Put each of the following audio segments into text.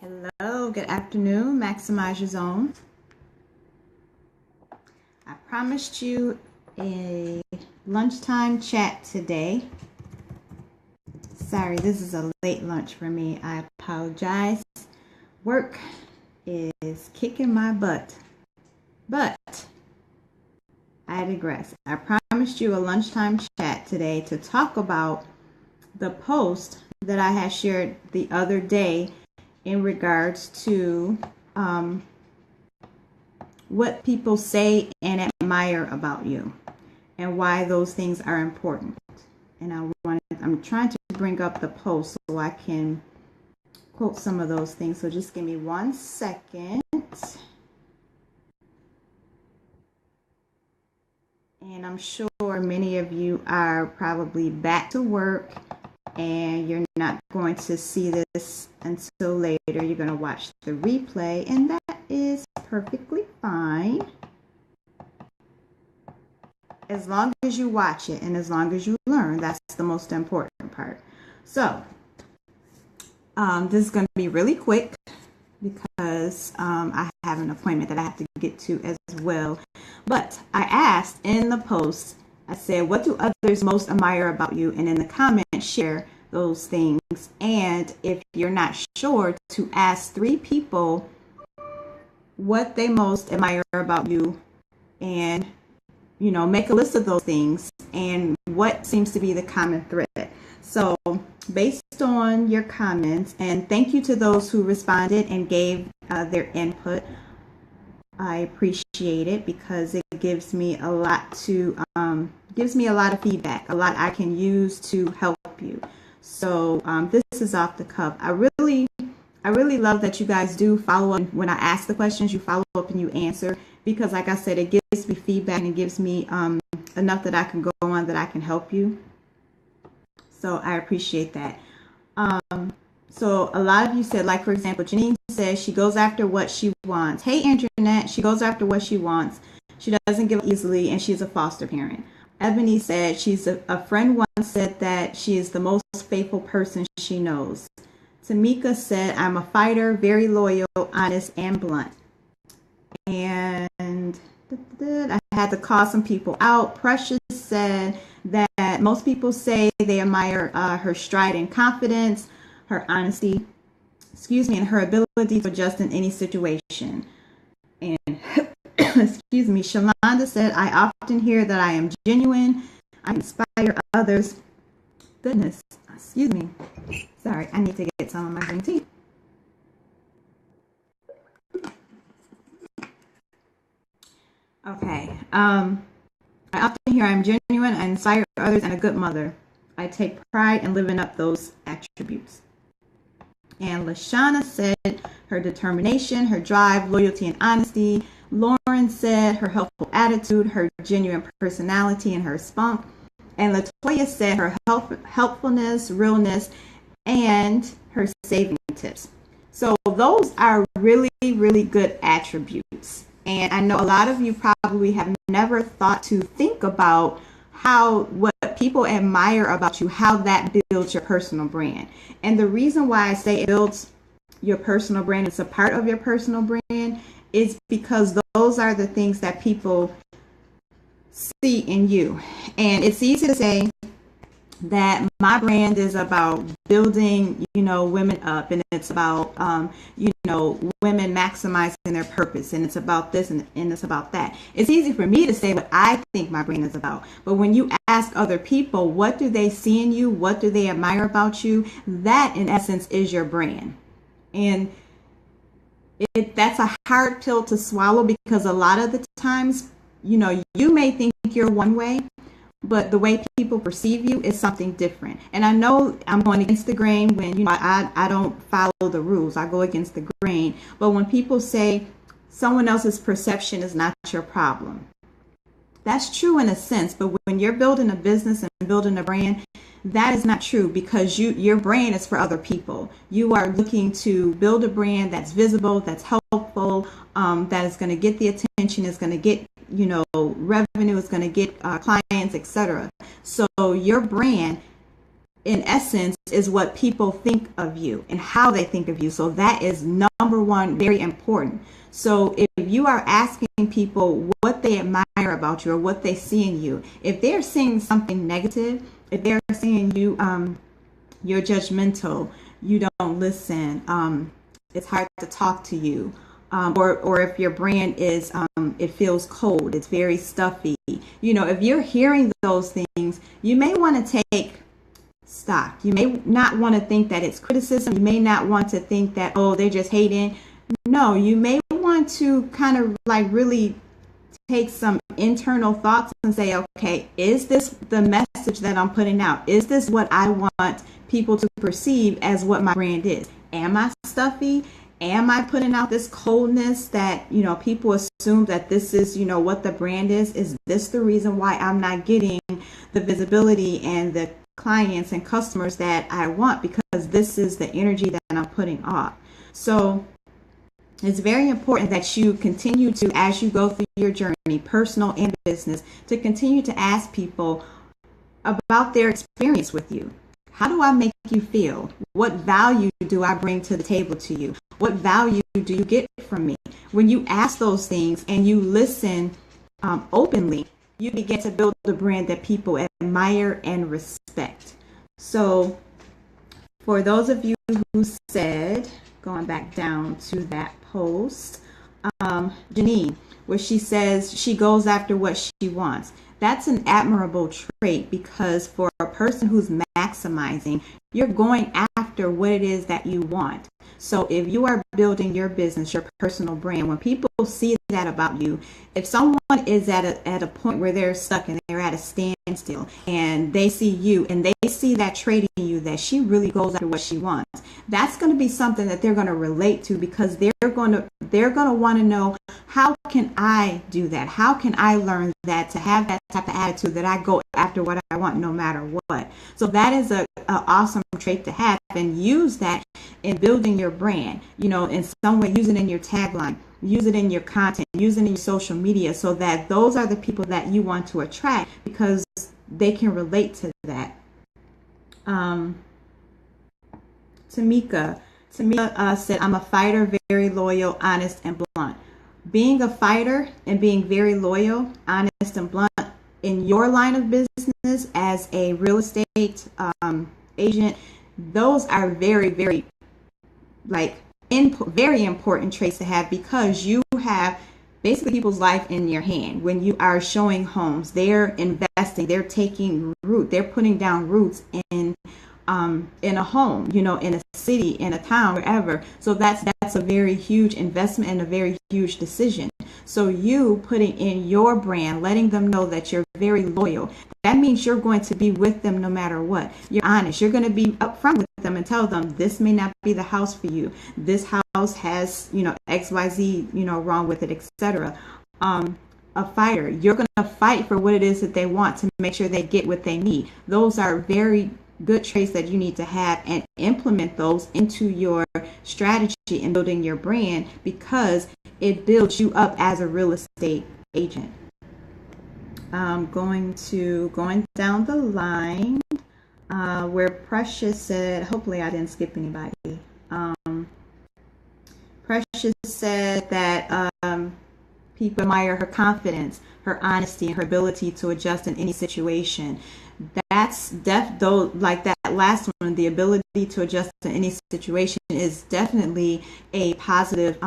Hello, good afternoon. Maximize your zone. I promised you a lunchtime chat today. Sorry, this is a late lunch for me. I apologize. Work is kicking my butt. But I digress. I promised you a lunchtime chat today to talk about the post that I had shared the other day in regards to what people say and admire about you and why those things are important. And I'm trying to bring up the post so I can quote some of those things. So just give me 1 second. And I'm sure many of you are probably back to work and you're not going to see this until later. You're going to watch the replay, and that is perfectly fine. As long as you watch it and as long as you learn, that's the most important part. So, this is going to be really quick because I have an appointment that I have to get to as well. But I asked in the post, I said, what do others most admire about you? And in the comments, share those things. And if you're not sure, to ask 3 people what they most admire about you, and make a list of those things and what seems to be the common thread. So based on your comments, and thank you to those who responded and gave their input. I appreciate it because it gives me a lot of feedback, a lot I can use to help you. So this is off the cuff. I really love that you guys do follow up. When I ask the questions, you follow up and you answer, because like I said, it gives me feedback and it gives me enough that I can go on, that I can help you. So I appreciate that. So a lot of you said, like, for example, Janine says she goes after what she wants. Hey, Internet, she goes after what she wants. She doesn't give up easily, and she's a foster parent. Ebony said she's a friend once said that she is the most faithful person she knows. Tamika said, I'm a fighter, very loyal, honest, and blunt. And I had to call some people out. Precious said that most people say they admire her stride and confidence, her honesty, and her ability to adjust in any situation. And Shalonda said, I often hear that I am genuine, I inspire others. Goodness, sorry, I need to get some of my green tea. Okay, I often hear I'm genuine, I inspire others, and a good mother. I take pride in living up those attributes. And Lashana said her determination, her drive, loyalty, and honesty. Lauren said her helpful attitude, her genuine personality, and her spunk. And Latoya said her helpfulness, realness, and her saving tips. So those are really, really good attributes. And I know a lot of you probably have never thought to think about what people admire about you, how that builds your personal brand. And the reason why I say it builds your personal brand, it's a part of your personal brand, is because those are the things that people see in you. And it's easy to say that my brand is about building, women up, and it's about, women maximizing their purpose, and it's about this and it's about that. It's easy for me to say what I think my brand is about, but when you ask other people, what do they see in you? What do they admire about you? That, in essence, is your brand. And that's a hard pill to swallow, because a lot of the times, you may think you're one way, but the way people perceive you is something different. And I know I'm going against the grain when, I don't follow the rules. I go against the grain. But when people say someone else's perception is not your problem, that's true in a sense. But when you're building a business and building a brand, that is not true, because your brand is for other people. You are looking to build a brand that's visible, that's helpful, that is going to get the attention, is going to get revenue, is going to get clients, etc. So your brand, in essence, is what people think of you and how they think of you. So that is number one, very important. So if you are asking people what they admire about you or what they see in you, if they're seeing something negative, if they're seeing you, you're judgmental, you don't listen, it's hard to talk to you, or if your brand is, it feels cold, it's very stuffy. If you're hearing those things, you may want to take stock. You may not want to think that it's criticism. You may not want to think that, oh, they're just hating. No, you may want to kind of like really take some internal thoughts and say, okay, is this the message that I'm putting out? Is this what I want people to perceive as what my brand is? Am I stuffy? Am I putting out this coldness that, people assume that this is, what the brand is? Is this the reason why I'm not getting the visibility and the clients and customers that I want? Because this is the energy that I'm putting off. So it's very important that you continue to, as you go through your journey, personal and business, to continue to ask people about their experience with you. How do I make you feel? What value do I bring to the table to you? What value do you get from me? When you ask those things and you listen openly, you begin to build a brand that people admire and respect. So for those of you who said, going back down to that post, Janine, where she says she goes after what she wants. That's an admirable trait, because for a person who's maximizing, you're going after what it is that you want. So if you are building your business, your personal brand, when people see that about you, if someone is at a point where they're stuck and they're at a standstill and they see you and they see that trait in you, that she really goes after what she wants, that's going to be something that they're going to relate to, because they're going to want to know, how can I do that? How can I learn that, to have that type of attitude that I go after what I want no matter what? So that is a awesome trait to have, and use that in building your brand. In some way, use it in your tagline, use it in your content, use it in your social media, so that those are the people that you want to attract, because they can relate to that. Tamika said, I'm a fighter, very loyal, honest, and blunt. Being a fighter and being very loyal, honest, and blunt in your line of business as a real estate agent, those are very, very very important traits to have, because you have basically people's life in your hand. When you are showing homes, they're investing, they're taking root, they're putting down roots in a home, in a city, in a town, wherever. So that's a very huge investment and a very huge decision. So you putting in your brand, letting them know that you're very loyal, that means you're going to be with them no matter what. You're honest. You're going to be upfront with them and tell them, this may not be the house for you. This house has, XYZ, wrong with it, etc. A fighter, you're going to fight for what it is that they want, to make sure they get what they need. Those are very good traits that you need to have, and implement those into your strategy in building your brand, because it builds you up as a real estate agent. Going down the line, where Precious said, hopefully I didn't skip anybody. Precious said that people admire her confidence, her honesty, and her ability to adjust in any situation. That's like that last one, the ability to adjust to any situation, is definitely a positive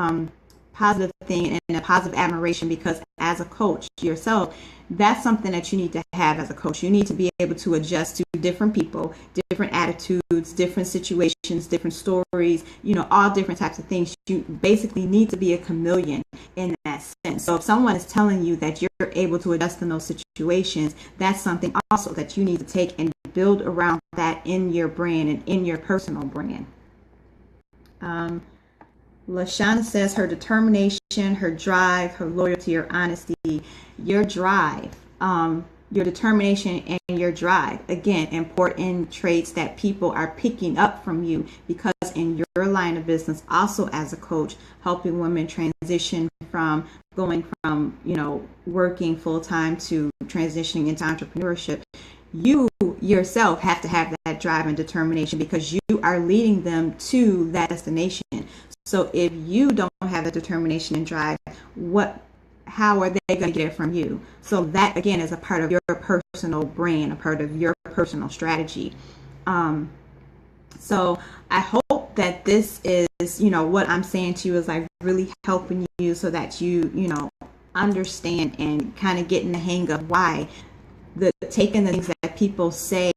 thing and a positive admiration, because as a coach yourself, that's something that you need to have as a coach. You need to be able to adjust to different people, different attitudes, different situations, different stories, all different types of things. You basically need to be a chameleon in that sense. So if someone is telling you that you're able to adjust in those situations, that's something also that you need to take and build around that in your brand and in your personal brand. LaShawna says her determination, her drive, her loyalty, her honesty, your drive, your determination and your drive. Again, important traits that people are picking up from you, because in your line of business, also as a coach, helping women transition from going from, working full time to transitioning into entrepreneurship, you yourself have to have that drive and determination, because you are leading them to that destination. So if you don't have the determination and drive, how are they going to get it from you? So that, again, is a part of your personal brand, a part of your personal strategy. So I hope that this is, what I'm saying to you is like really helping you, so that you understand and kind of get in the hang of why taking the things that people say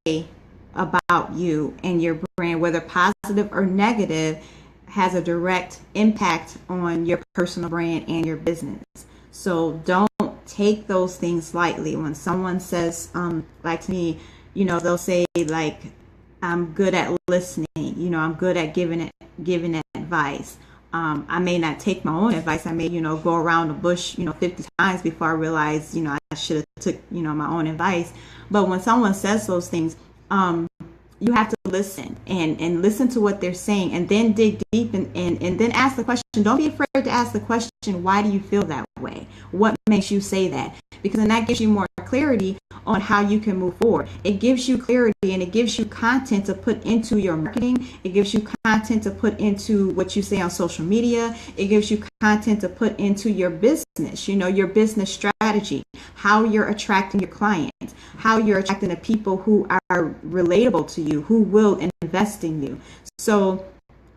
about you and your brand, whether positive or negative, has a direct impact on your personal brand and your business. So don't take those things lightly. When someone says, like to me, they'll say like, I'm good at listening, I'm good at giving advice. I may not take my own advice. I may, go around the bush, 50 times before I realize, I should have took, my own advice. But when someone says those things, you have to listen and listen to what they're saying, and then dig deep and then ask the question. Don't be afraid to ask the question, why do you feel that way? What makes you say that? Because then that gives you more clarity on how you can move forward. It gives you clarity, and it gives you content to put into your marketing. It gives you content to put into what you say on social media. It gives you content to put into your business, your business strategy, how you're attracting your clients, how you're attracting the people who are relatable to you, who will invest in you. So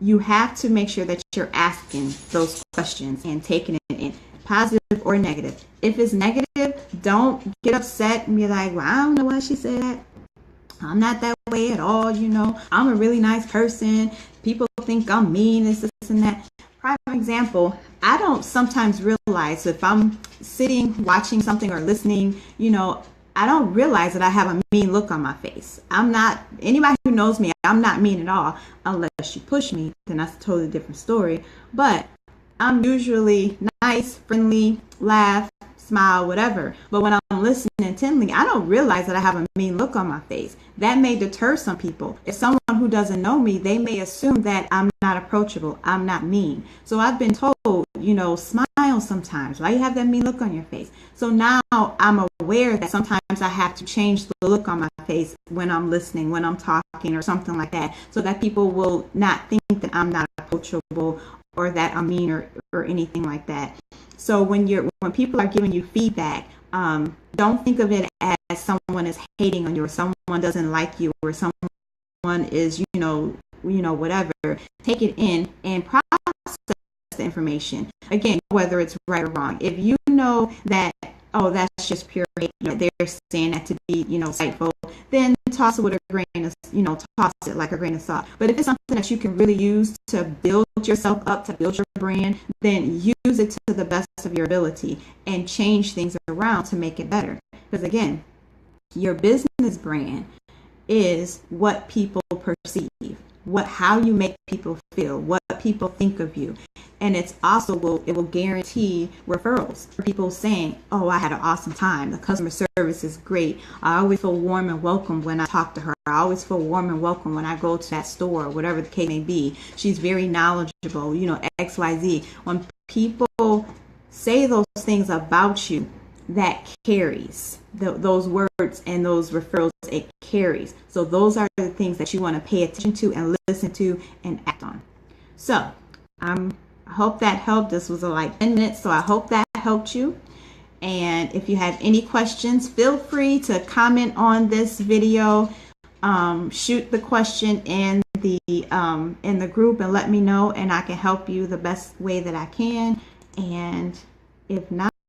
you have to make sure that you're asking those questions and taking it in, positive or negative. If it's negative, don't get upset and be like, well, I don't know why she said that. I'm not that way at all. I'm a really nice person. People think I'm mean, this and that. Prime example, I don't sometimes realize if I'm sitting, watching something or listening, I don't realize that I have a mean look on my face. Anybody who knows me, I'm not mean at all, unless you push me, then that's a totally different story. But I'm usually nice, friendly, laugh, smile, whatever. But when I'm listening intently, I don't realize that I have a mean look on my face. That may deter some people. If someone who doesn't know me, they may assume that I'm not approachable, I'm not mean. So I've been told, smile sometimes. Why you have that mean look on your face? So now I'm aware that sometimes I have to change the look on my face when I'm listening, when I'm talking or something like that, so that people will not think that I'm not approachable or that I'm mean or anything like that. So when people are giving you feedback, don't think of it as someone is hating on you or someone doesn't like you or someone is, whatever. Take it in and process the information. Again, whether it's right or wrong. If you know that, oh, that's just pure hate, they're saying that to be, spiteful, then toss it with a grain of, toss it like a grain of salt. But if it's something that you can really use to build yourself up, to build your brand, then use it to the best of your ability and change things around to make it better. Because again, your business brand is what people perceive, how you make people feel, what people think of you. And it's also it will guarantee referrals for people saying, oh, I had an awesome time. The customer service is great. I always feel warm and welcome when I talk to her. I always feel warm and welcome when I go to that store, whatever the case may be. She's very knowledgeable, XYZ. When people say those things about you, that carries. Those words and those referrals, it carries. So those are the things that you want to pay attention to and listen to and act on. So I hope that helped. This was like 10 minutes, so I hope that helped you. And if you have any questions, feel free to comment on this video. Shoot the question in the group and let me know, and I can help you the best way that I can. And if not,